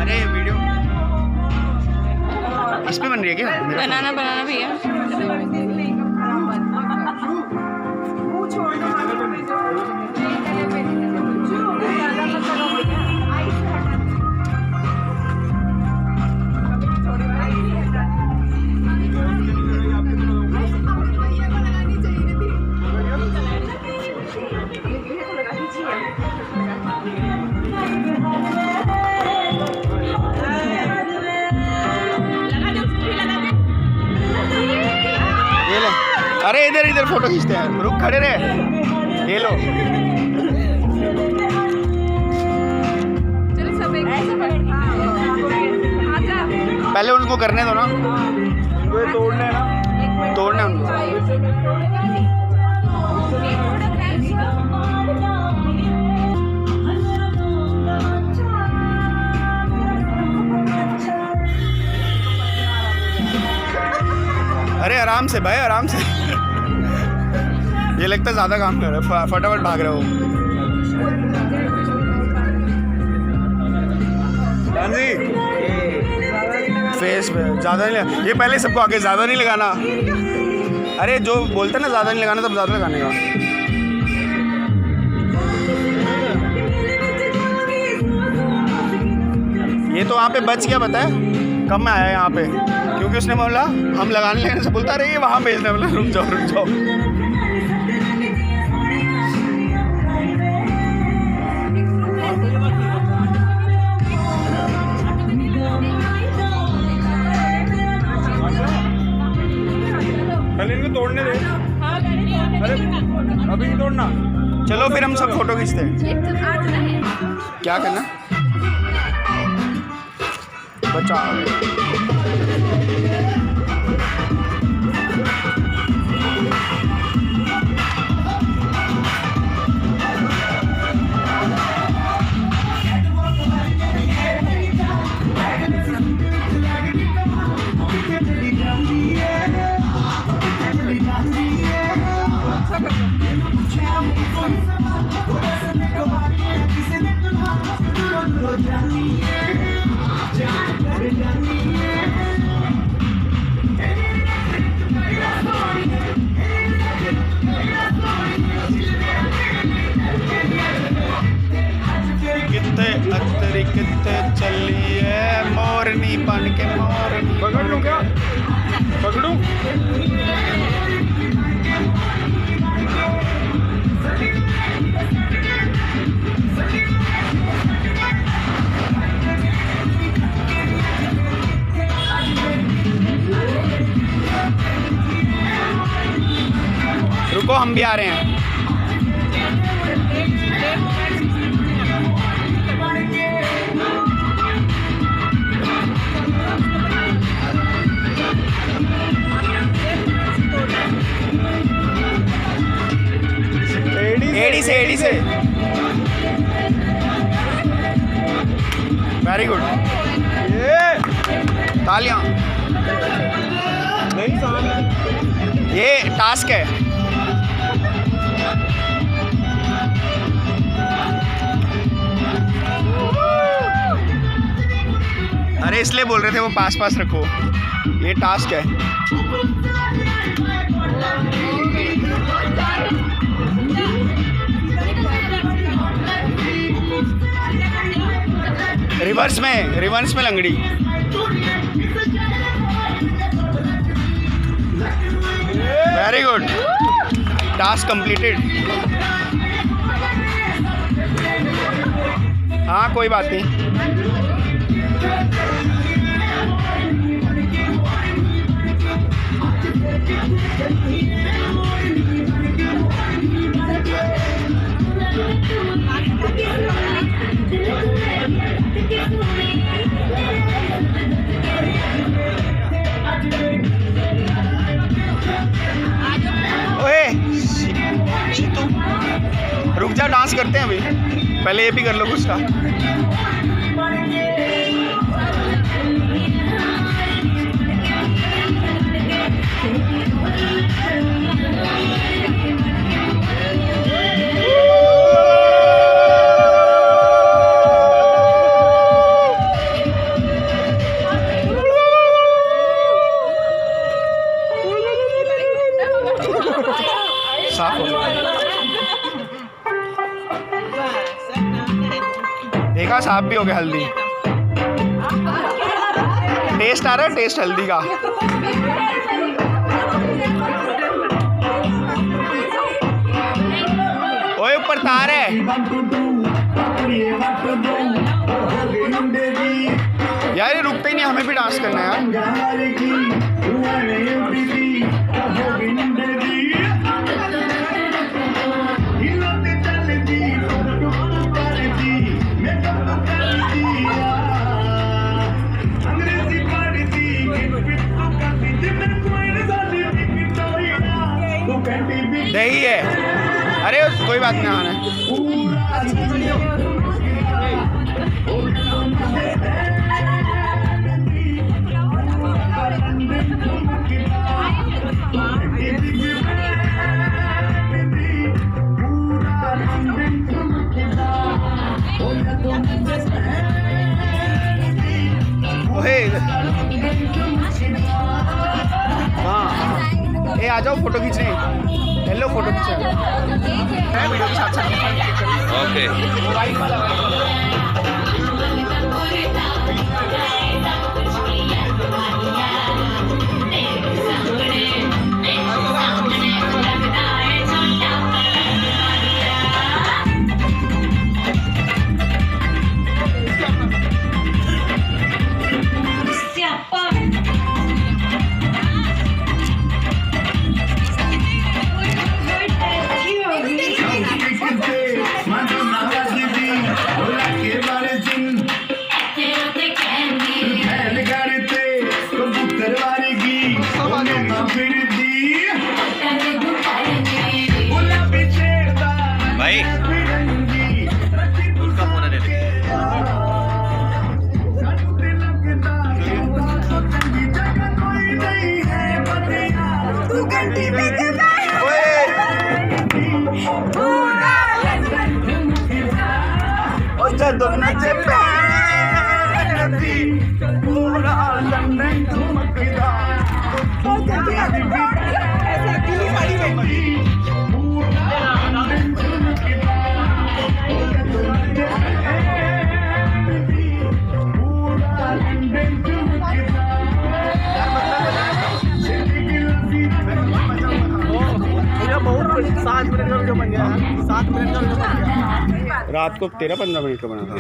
अरे वीडियो इस पे बन रही है क्या? बनाना भैया। अरे इधर इधर फोटो खींचते हैं, रुक खड़े रहे, ये लो। पहले उनको करने दो ना, उनको तोड़ने है ना, तोड़ने उनको। अरे आराम से भाई, आराम से। ये लगता है ज़्यादा काम कर रहे हो, फटाफट भाग रहे हो। जी फेस पे ज़्यादा नहीं, ये पहले सबको आगे ज़्यादा नहीं लगाना। अरे जो बोलते हैं ना ज़्यादा नहीं लगाना, तब ज़्यादा लगाने का। ये तो वहाँ पे बच गया, पता है कब मैं आया यहाँ पे, क्योंकि उसने बोला हम लगाने लगने से बोलता रही वहाँ भेजना, बोला रुक जाओ रुक जाओ। पहले इनको तोड़ने दे। अरे अभी नहीं तोड़ना, चलो फिर हम सब फोटो खींचते हैं। क्या करना बचाओ। कितने चलिए मोरनी बन के, मोरनी पकड़ लूं क्या? पकड़ूं? रुको हम भी आ रहे हैं। एडी से वेरी गुड, तालियां। ये टास्क है। अरे इसलिए बोल रहे थे वो पास पास रखो, ये टास्क है। रिवर्स में लंगड़ी। Very good, task completed. हाँ कोई बात नहीं। रुक जा, डांस करते हैं अभी, पहले ये भी कर लो कुछ का। खराब भी हो गया हल्दी। टेस्ट आ रहा है, टेस्ट हल्दी का। ओए ऊपर तार है यार, ये रुकते ही नहीं, हमें भी डांस करना है यार। दही है, अरे कोई बात नहीं आना। हाँ ए आ जाओ फोटो खींचने। हेलो फोटो खींचने वीडियो के साथ साथ। ओके भाई उसका फोन है बहुत 7 मिनट का वीडियो बन गया है। 7 मिनट का वीडियो बन गया। रात को 13-15 मिनट का बना था।